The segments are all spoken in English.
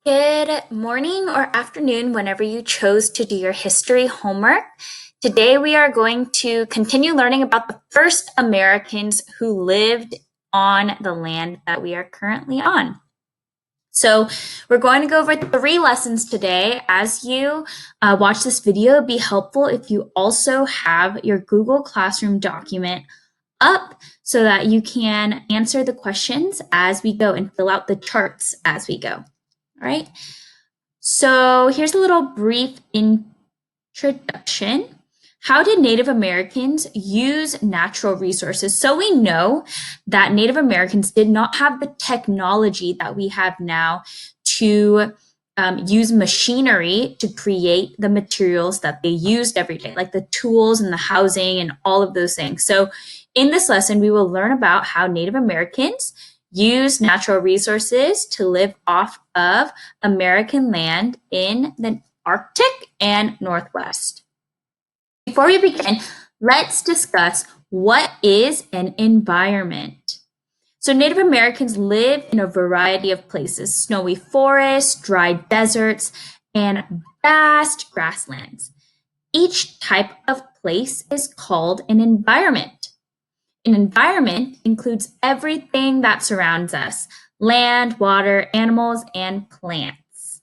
Good morning or afternoon, whenever you chose to do your history homework. Today, we are going to continue learning about the first Americans who lived on the land that we are currently on. So, we're going to go over 3 lessons today. As you watch this video, it'd be helpful if you also have your Google Classroom document up so that you can answer the questions as we go and fill out the charts as we go. All right. So here's a little brief introduction. How did Native Americans use natural resources? So we know that Native Americans did not have the technology that we have now to use machinery to create the materials that they used every day, like the tools and the housing and all of those things. So in this lesson, we will learn about how Native Americans use natural resources to live off of American land in the Arctic and Northwest. Before we begin, let's discuss what is an environment. So Native Americans live in a variety of places: snowy forests, dry deserts, and vast grasslands. Each type of place is called an environment. An environment includes everything that surrounds us: land, water, animals, and plants.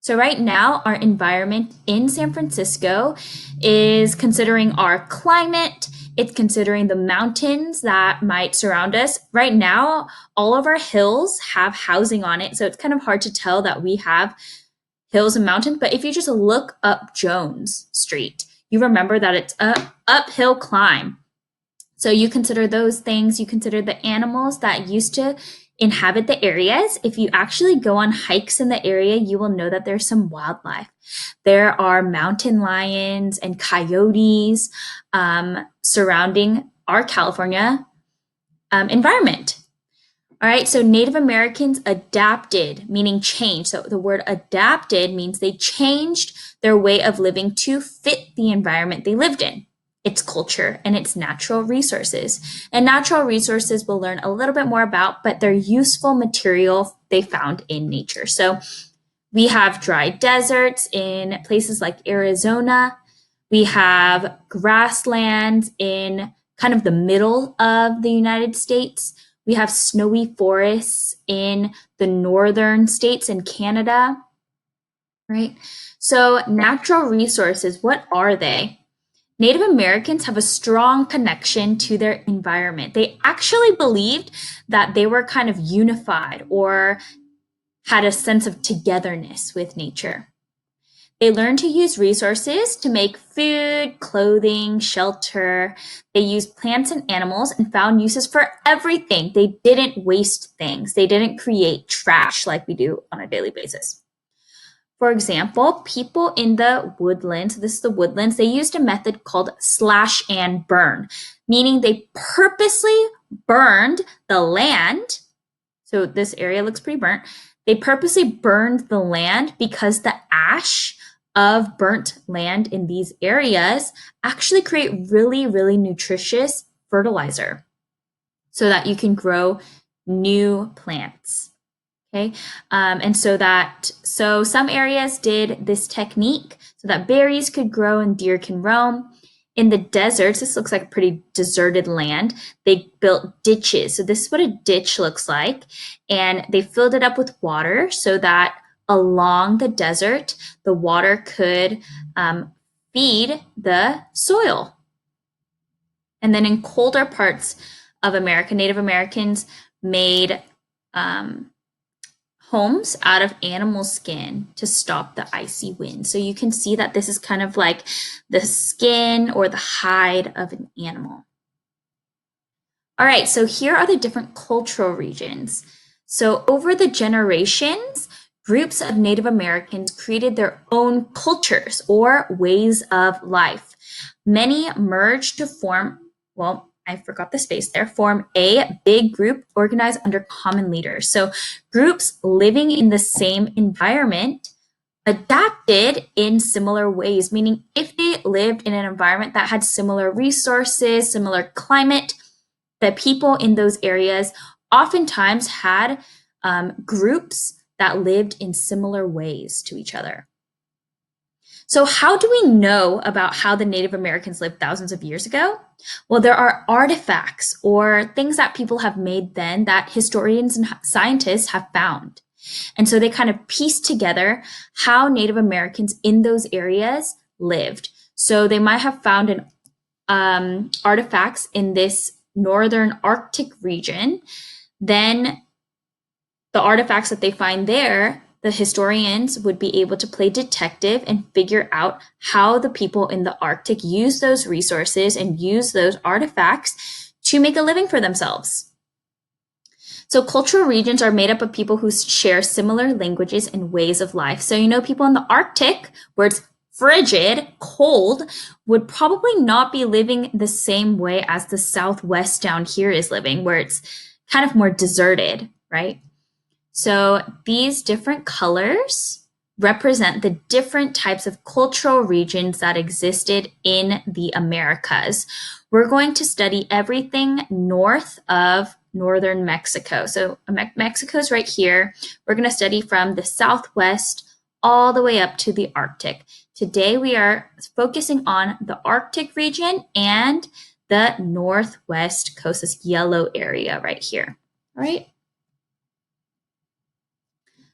So right now, our environment in San Francisco is considering our climate. It's considering the mountains that might surround us. Right now, all of our hills have housing on it, so it's kind of hard to tell that we have hills and mountains. But if you just look up Jones Street, you remember that it's an uphill climb. So you consider those things, you consider the animals that used to inhabit the areas. If you actually go on hikes in the area, you will know that there's some wildlife. There are mountain lions and coyotes surrounding our California environment. All right, so Native Americans adapted, meaning changed. So the word adapted means they changed their way of living to fit the environment they lived in, its culture, and its natural resources. And natural resources we'll learn a little bit more about, but they're useful material they found in nature. So we have dry deserts in places like Arizona. We have grasslands in kind of the middle of the United States. We have snowy forests in the northern states in Canada, right? So natural resources, what are they? Native Americans have a strong connection to their environment. They actually believed that they were kind of unified or had a sense of togetherness with nature. They learned to use resources to make food, clothing, shelter. They used plants and animals and found uses for everything. They didn't waste things. They didn't create trash like we do on a daily basis. For example, people in the woodlands, this is the woodlands, they used a method called slash and burn, meaning they purposely burned the land. So this area looks pretty burnt. They purposely burned the land because the ash of burnt land in these areas actually create really, really nutritious fertilizer so that you can grow new plants. Okay, and so some areas did this technique so that berries could grow and deer can roam. In the deserts, this looks like pretty deserted land. They built ditches. So this is what a ditch looks like. And they filled it up with water so that along the desert, the water could feed the soil. And then in colder parts of America, Native Americans made homes out of animal skin to stop the icy wind. So you can see that this is kind of like the skin or the hide of an animal. All right, so here are the different cultural regions. So over the generations, groups of Native Americans created their own cultures or ways of life. Many merged to form, well, I forgot the space there, form a big group organized under common leaders. So groups living in the same environment adapted in similar ways, meaning if they lived in an environment that had similar resources, similar climate, the people in those areas oftentimes had groups that lived in similar ways to each other. So, how do we know about how the Native Americans lived thousands of years ago? Well, there are artifacts or things that people have made then that historians and scientists have found. And so they kind of piece together how Native Americans in those areas lived. So they might have found artifacts in this northern Arctic region. Then the artifacts that they find there, the historians would be able to play detective and figure out how the people in the Arctic use those resources and use those artifacts to make a living for themselves. So cultural regions are made up of people who share similar languages and ways of life. So, people in the Arctic, where it's frigid, cold, would probably not be living the same way as the Southwest down here is living, where it's kind of more deserted, right? So these different colors represent the different types of cultural regions that existed in the Americas. We're going to study everything north of northern Mexico. So Mexico's right here. We're going to study from the Southwest all the way up to the Arctic. Today we are focusing on the Arctic region and the Northwest coast, this yellow area right here. All right.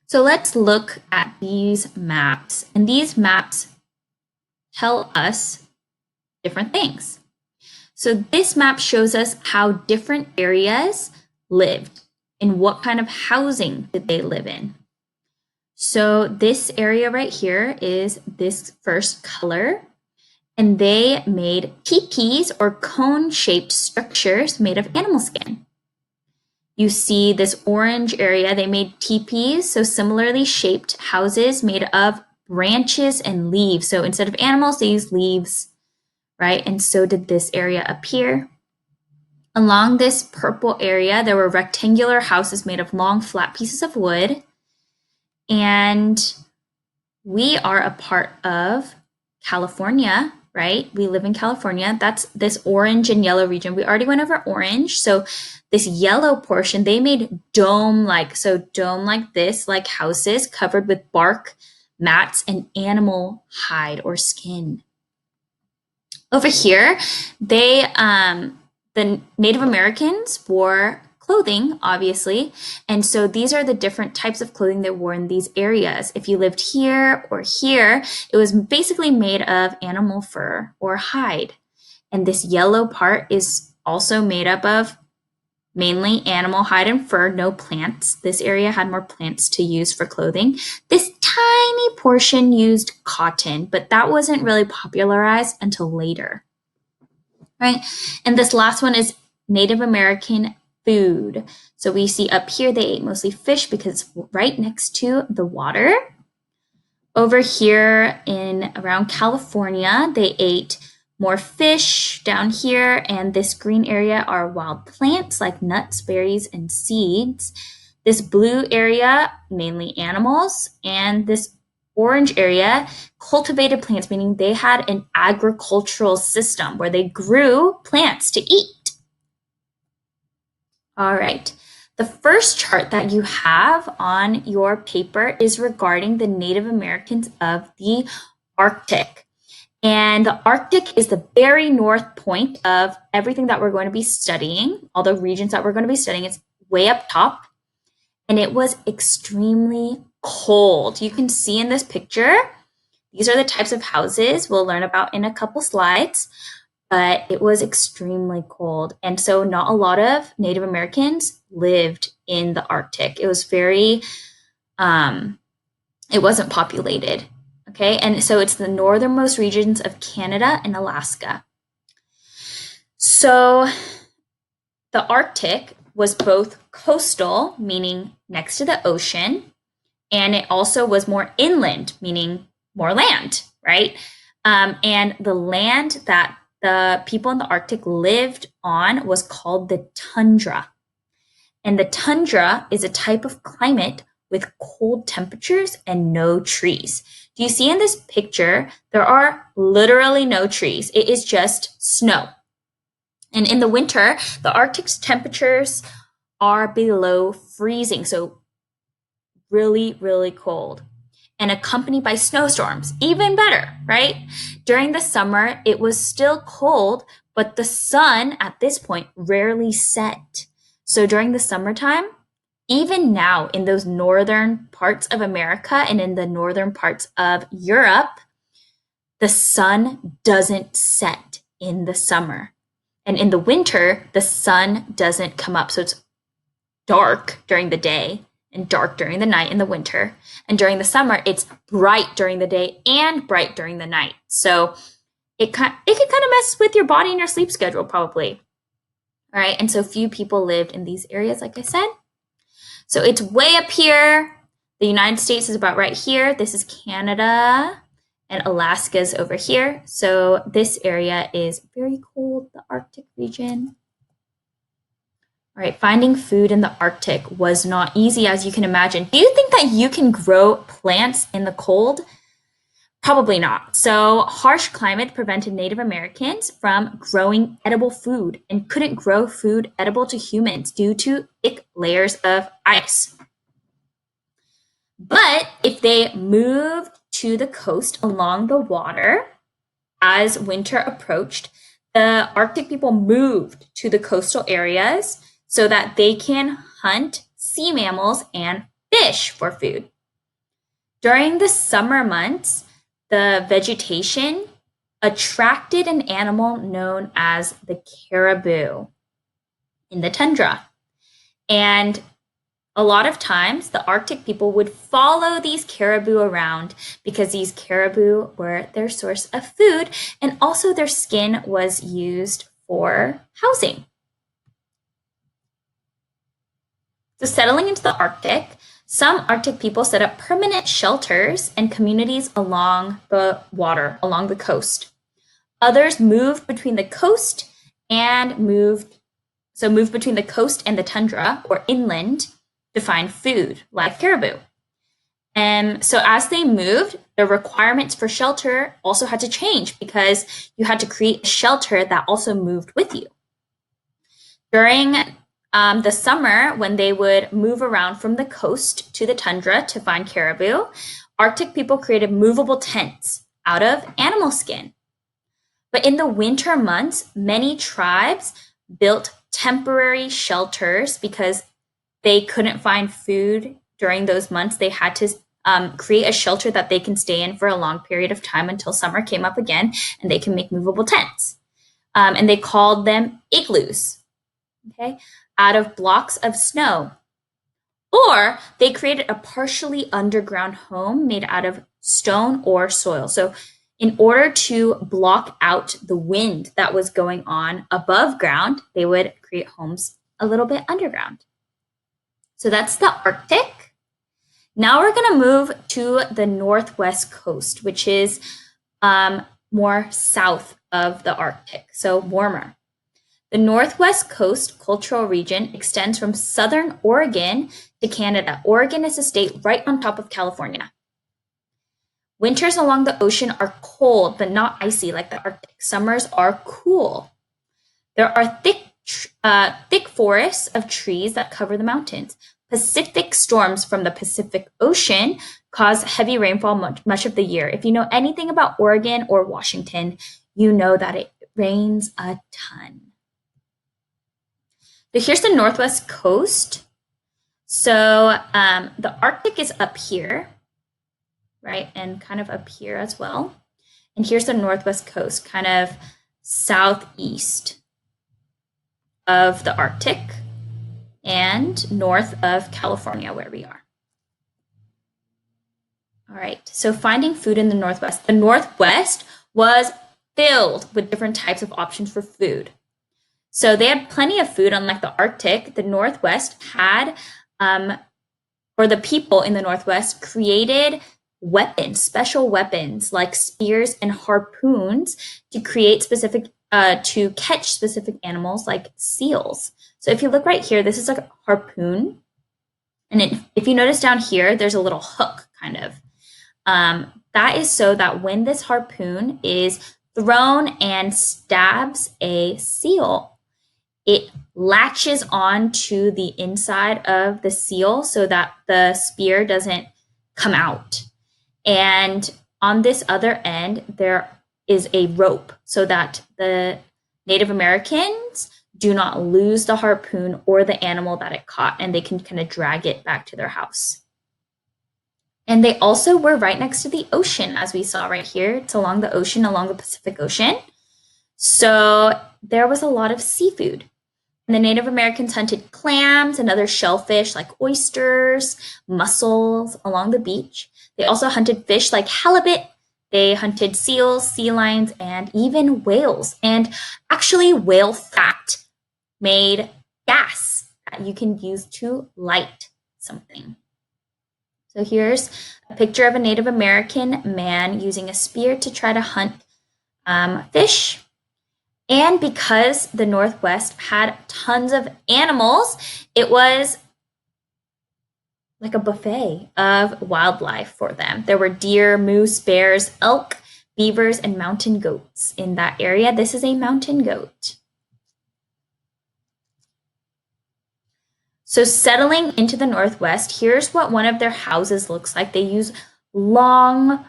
So let's look at these maps. And these maps tell us different things. So this map shows us how different areas lived and what kind of housing did they live in. So this area right here is this first color, and they made teepees or cone-shaped structures made of animal skin. You see this orange area, they made teepees, so similarly shaped houses made of branches and leaves. So instead of animals, they used leaves, right? And so did this area up here. Along this purple area, there were rectangular houses made of long, flat pieces of wood. And we are a part of California, right? We live in California. That's this orange and yellow region. We already went over orange. So this yellow portion, they made dome-like this, like houses covered with bark, mats, and animal hide or skin. Over here, the Native Americans wore clothing, obviously. And so these are the different types of clothing they wore in these areas. If you lived here or here, it was basically made of animal fur or hide. And this yellow part is also made up of mainly animal hide and fur, no plants. This area had more plants to use for clothing. This tiny portion used cotton, but that wasn't really popularized until later, right? And this last one is Native American food. So we see up here, they ate mostly fish because it's right next to the water. Over here in around California, they ate more fish down here, and this green area are wild plants like nuts, berries, and seeds. This blue area, mainly animals, and this orange area, cultivated plants, meaning they had an agricultural system where they grew plants to eat. All right. The first chart that you have on your paper is regarding the Native Americans of the Arctic. And the Arctic is the very north point of everything that we're going to be studying. All the regions that we're going to be studying, it's way up top. And it was extremely cold. You can see in this picture, these are the types of houses we'll learn about in a couple slides. But it was extremely cold. And so not a lot of Native Americans lived in the Arctic. It was very, it wasn't populated. Okay, and so it's the northernmost regions of Canada and Alaska. So the Arctic was both coastal, meaning next to the ocean, and it also was more inland, meaning more land, right? And the land that the people in the Arctic lived on was called the tundra. And the tundra is a type of climate with cold temperatures and no trees. Do you see in this picture, there are literally no trees. It is just snow. And in the winter, the Arctic's temperatures are below freezing. So really, really cold and accompanied by snowstorms. Even better, right? During the summer, it was still cold, but the sun at this point rarely set. So during the summertime, even now in those northern parts of America and in the northern parts of Europe, the sun doesn't set in the summer. And in the winter, the sun doesn't come up. So it's dark during the day and dark during the night in the winter. And during the summer, it's bright during the day and bright during the night. So it can kind of mess with your body and your sleep schedule, probably. All right. And so few people lived in these areas, like I said. So it's way up here. The United States is about right here. This is Canada, and Alaska's over here. So this area is very cold, the Arctic region. All right, finding food in the Arctic was not easy, as you can imagine. Do you think that you can grow plants in the cold? Probably not. So harsh climate prevented Native Americans from growing edible food and couldn't grow food edible to humans due to thick layers of ice. But if they moved to the coast along the water as winter approached, the Arctic people moved to the coastal areas so that they can hunt sea mammals and fish for food. During the summer months, the vegetation attracted an animal known as the caribou in the tundra. And a lot of times, the Arctic people would follow these caribou around because these caribou were their source of food, and also their skin was used for housing. So settling into the Arctic, some Arctic people set up permanent shelters and communities along the water, along the coast. Others moved between the coast and moved between the coast and the tundra or inland to find food, like caribou. And so as they moved, the requirements for shelter also had to change because you had to create a shelter that also moved with you. During the summer, when they would move around from the coast to the tundra to find caribou, Arctic people created movable tents out of animal skin. But in the winter months, many tribes built temporary shelters because they couldn't find food during those months. They had to create a shelter that they can stay in for a long period of time until summer came up again, and they can make movable tents. And they called them igloos, okay, out of blocks of snow. Or they created a partially underground home made out of stone or soil. So in order to block out the wind that was going on above ground, they would create homes a little bit underground. So that's the Arctic. Now we're going to move to the northwest coast, which is more south of the Arctic, so warmer. The northwest coast cultural region extends from southern Oregon to Canada. Oregon is a state right on top of California. Winters along the ocean are cold, but not icy like the Arctic. Summers are cool. There are thick forests of trees that cover the mountains. Pacific storms from the Pacific Ocean cause heavy rainfall much of the year. If you know anything about Oregon or Washington, you know that it rains a ton. So here's the northwest coast. So the Arctic is up here, right? And kind of up here as well. And here's the northwest coast, kind of southeast of the Arctic and north of California, where we are. All right, so finding food in the Northwest. The Northwest was filled with different types of options for food. So they had plenty of food, unlike the Arctic. The Northwest had, or the people in the Northwest created weapons, special weapons like spears and harpoons to create to catch specific animals like seals. So if you look right here, this is a harpoon. And if you notice down here, there's a little hook kind of. That is so that when this harpoon is thrown and stabs a seal, it latches on to the inside of the seal so that the spear doesn't come out. And on this other end, there is a rope so that the Native Americans do not lose the harpoon or the animal that it caught, and they can kind of drag it back to their house. And they also were right next to the ocean, as we saw right here. It's along the ocean, along the Pacific Ocean. So there was a lot of seafood. And the Native Americans hunted clams and other shellfish like oysters, mussels along the beach. They also hunted fish like halibut. They hunted seals, sea lions, and even whales. And actually, whale fat made gas that you can use to light something. So here's a picture of a Native American man using a spear to try to hunt fish. And because the Northwest had tons of animals, it was like a buffet of wildlife for them. There were deer, moose, bears, elk, beavers, and mountain goats in that area. This is a mountain goat. So settling into the Northwest, here's what one of their houses looks like. They use long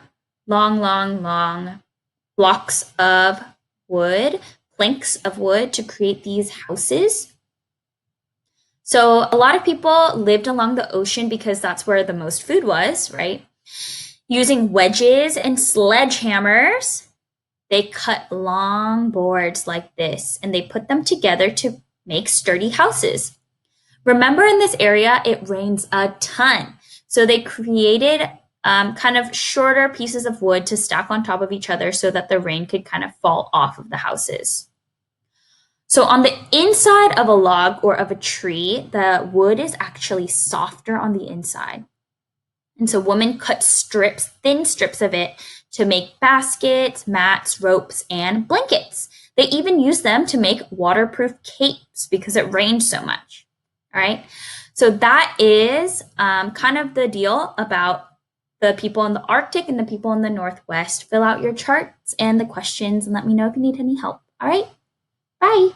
blocks of wood, planks of wood to create these houses. So a lot of people lived along the ocean because that's where the most food was, right? Using wedges and sledgehammers, they cut long boards like this and they put them together to make sturdy houses. Remember, in this area, it rains a ton. So they created kind of shorter pieces of wood to stack on top of each other so that the rain could kind of fall off of the houses. So on the inside of a log or of a tree, the wood is actually softer on the inside. And so women cut thin strips of it to make baskets, mats, ropes, and blankets. They even used them to make waterproof capes because it rained so much. All right. So that is kind of the deal about the people in the Arctic and the people in the Northwest. Fill out your charts and the questions and let me know if you need any help. All right. Bye.